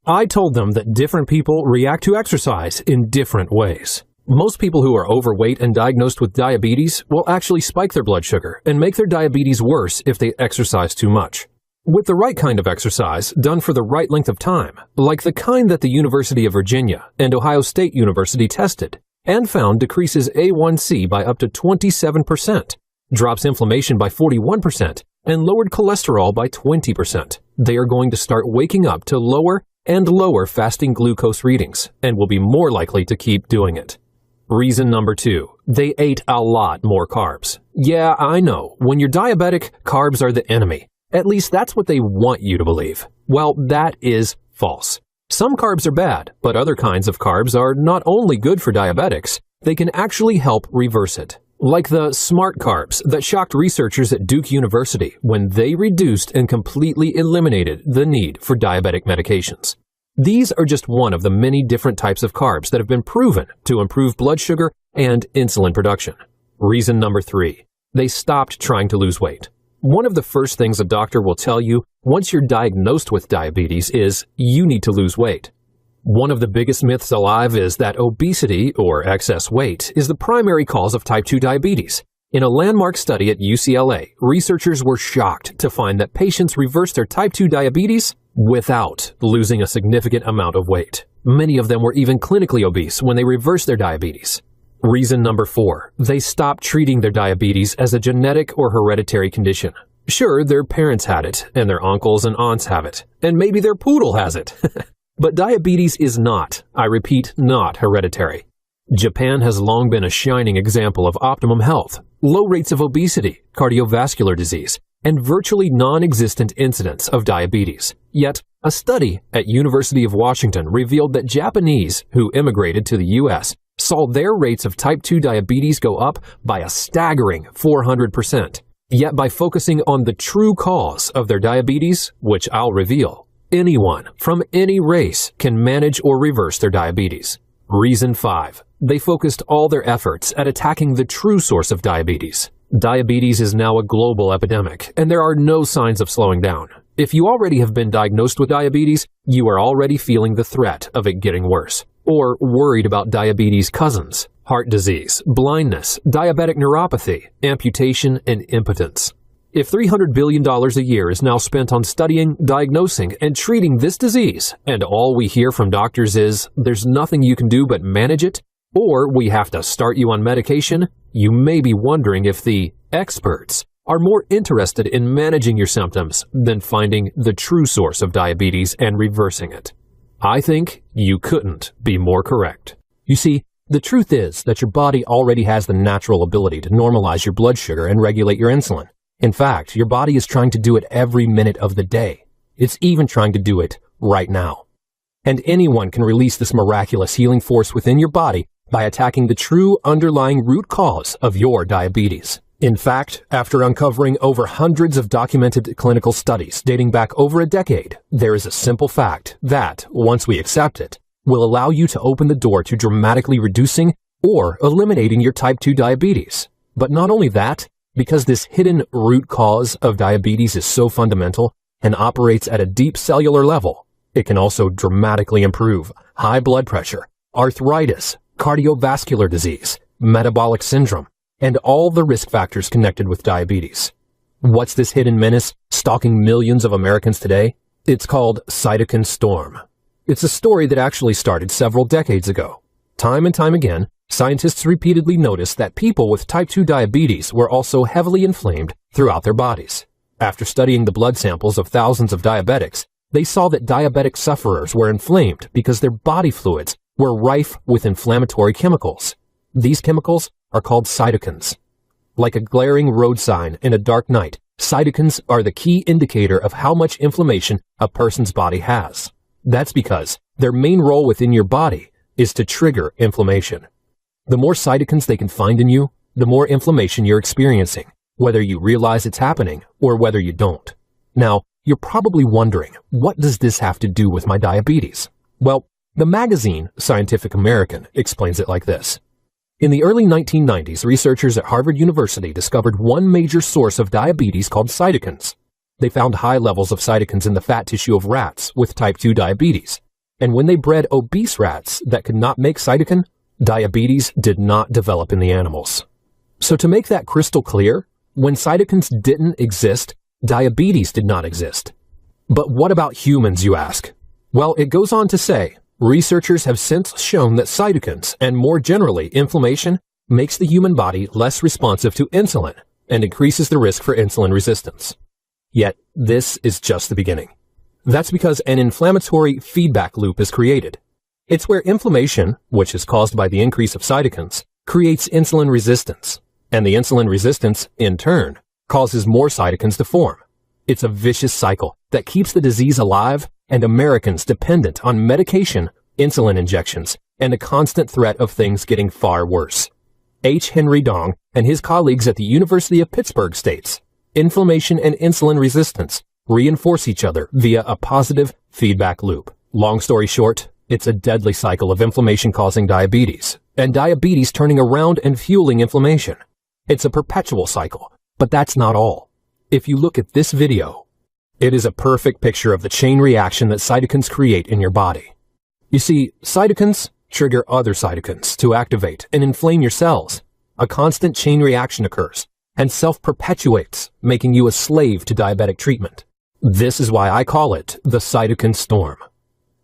I told them that different people react to exercise in different ways. Most people who are overweight and diagnosed with diabetes will actually spike their blood sugar and make their diabetes worse if they exercise too much. With the right kind of exercise, done for the right length of time, like the kind that the University of Virginia and Ohio State University tested, and found decreases A1C by up to 27%, drops inflammation by 41%, and lowered cholesterol by 20%, they are going to start waking up to lower and lower fasting glucose readings and will be more likely to keep doing it. Reason number 2, they ate a lot more carbs. Yeah, I know, when you're diabetic, carbs are the enemy. At least that's what they want you to believe. Well, that is false. Some carbs are bad, but other kinds of carbs are not only good for diabetics, they can actually help reverse it. Like the smart carbs that shocked researchers at Duke University when they reduced and completely eliminated the need for diabetic medications. These are just one of the many different types of carbs that have been proven to improve blood sugar and insulin production. Reason number 3, they stopped trying to lose weight. One of the first things a doctor will tell you once you're diagnosed with diabetes is you need to lose weight. One of the biggest myths alive is that obesity, or excess weight, is the primary cause of type 2 diabetes. In a landmark study at UCLA, researchers were shocked to find that patients reversed their type 2 diabetes without losing a significant amount of weight. Many of them were even clinically obese when they reversed their diabetes. Reason number 4, they stopped treating their diabetes as a genetic or hereditary condition. Sure, their parents had it, and their uncles and aunts have it, and maybe their poodle has it. But diabetes is not, I repeat, not hereditary. Japan has long been a shining example of optimum health, low rates of obesity, cardiovascular disease, and virtually non-existent incidence of diabetes. Yet, a study at University of Washington revealed that Japanese who immigrated to the U.S. saw their rates of type 2 diabetes go up by a staggering 400%. Yet by focusing on the true cause of their diabetes, which I'll reveal, anyone from any race can manage or reverse their diabetes. Reason 5, they focused all their efforts at attacking the true source of diabetes. Diabetes is now a global epidemic, and there are no signs of slowing down. If you already have been diagnosed with diabetes, you are already feeling the threat of it getting worse, or worried about diabetes cousins, heart disease, blindness, diabetic neuropathy, amputation, and impotence. If $300 billion a year is now spent on studying, diagnosing, and treating this disease, and all we hear from doctors is there's nothing you can do but manage it, or we have to start you on medication, you may be wondering if the experts are more interested in managing your symptoms than finding the true source of diabetes and reversing it. I think you couldn't be more correct. You see, the truth is that your body already has the natural ability to normalize your blood sugar and regulate your insulin. In fact, your body is trying to do it every minute of the day. It's even trying to do it right now. And anyone can release this miraculous healing force within your body by attacking the true underlying root cause of your diabetes. In fact, after uncovering over hundreds of documented clinical studies dating back over a decade, there is a simple fact that, once we accept it, will allow you to open the door to dramatically reducing or eliminating your type 2 diabetes. But not only that, because this hidden root cause of diabetes is so fundamental and operates at a deep cellular level, it can also dramatically improve high blood pressure, arthritis, cardiovascular disease, metabolic syndrome, and all the risk factors connected with diabetes. What's this hidden menace stalking millions of Americans today? It's called cytokine storm. It's a story that actually started several decades ago. Time and time again, scientists repeatedly noticed that people with type 2 diabetes were also heavily inflamed throughout their bodies. After studying the blood samples of thousands of diabetics, they saw that diabetic sufferers were inflamed because their body fluids were rife with inflammatory chemicals. These chemicals are called cytokines. Like a glaring road sign in a dark night, cytokines are the key indicator of how much inflammation a person's body has. That's because their main role within your body is to trigger inflammation. The more cytokines they can find in you, the more inflammation you're experiencing, whether you realize it's happening or whether you don't. Now, you're probably wondering, what does this have to do with my diabetes? Well, the magazine Scientific American explains it like this. In the early 1990s, researchers at Harvard University discovered one major source of diabetes called cytokines. They found high levels of cytokines in the fat tissue of rats with type 2 diabetes. And when they bred obese rats that could not make cytokine, diabetes did not develop in the animals. So to make that crystal clear, when cytokines didn't exist, diabetes did not exist. But what about humans, you ask? Well, it goes on to say, researchers have since shown that cytokines, and more generally inflammation, makes the human body less responsive to insulin and increases the risk for insulin resistance. Yet, this is just the beginning. That's because an inflammatory feedback loop is created. It's where inflammation, which is caused by the increase of cytokines, creates insulin resistance, and the insulin resistance, in turn, causes more cytokines to form. It's a vicious cycle that keeps the disease alive and Americans dependent on medication, insulin injections, and a constant threat of things getting far worse. H. Henry Dong and his colleagues at the University of Pittsburgh states, inflammation and insulin resistance reinforce each other via a positive feedback loop. Long story short, it's a deadly cycle of inflammation causing diabetes, and diabetes turning around and fueling inflammation. It's a perpetual cycle, but that's not all. If you look at this video, it is a perfect picture of the chain reaction that cytokines create in your body. You see, cytokines trigger other cytokines to activate and inflame your cells. A constant chain reaction occurs and self-perpetuates, making you a slave to diabetic treatment. This is why I call it the cytokine storm.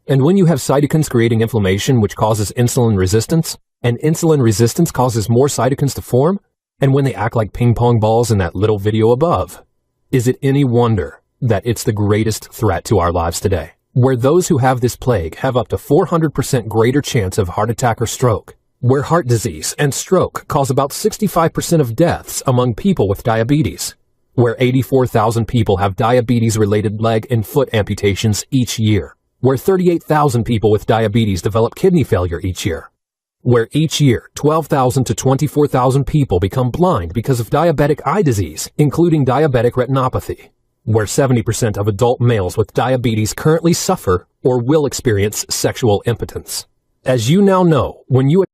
And when you have cytokines creating inflammation which causes insulin resistance, and insulin resistance causes more cytokines to form, and when they act like ping pong balls in that little video above, is it any wonder that it's the greatest threat to our lives today, where those who have this plague have up to 400% greater chance of heart attack or stroke, where heart disease and stroke cause about 65% of deaths among people with diabetes, where 84,000 people have diabetes-related leg and foot amputations each year, where 38,000 people with diabetes develop kidney failure each year, where each year 12,000 to 24,000 people become blind because of diabetic eye disease, including diabetic retinopathy, where 70% of adult males with diabetes currently suffer or will experience sexual impotence. As you now know, when you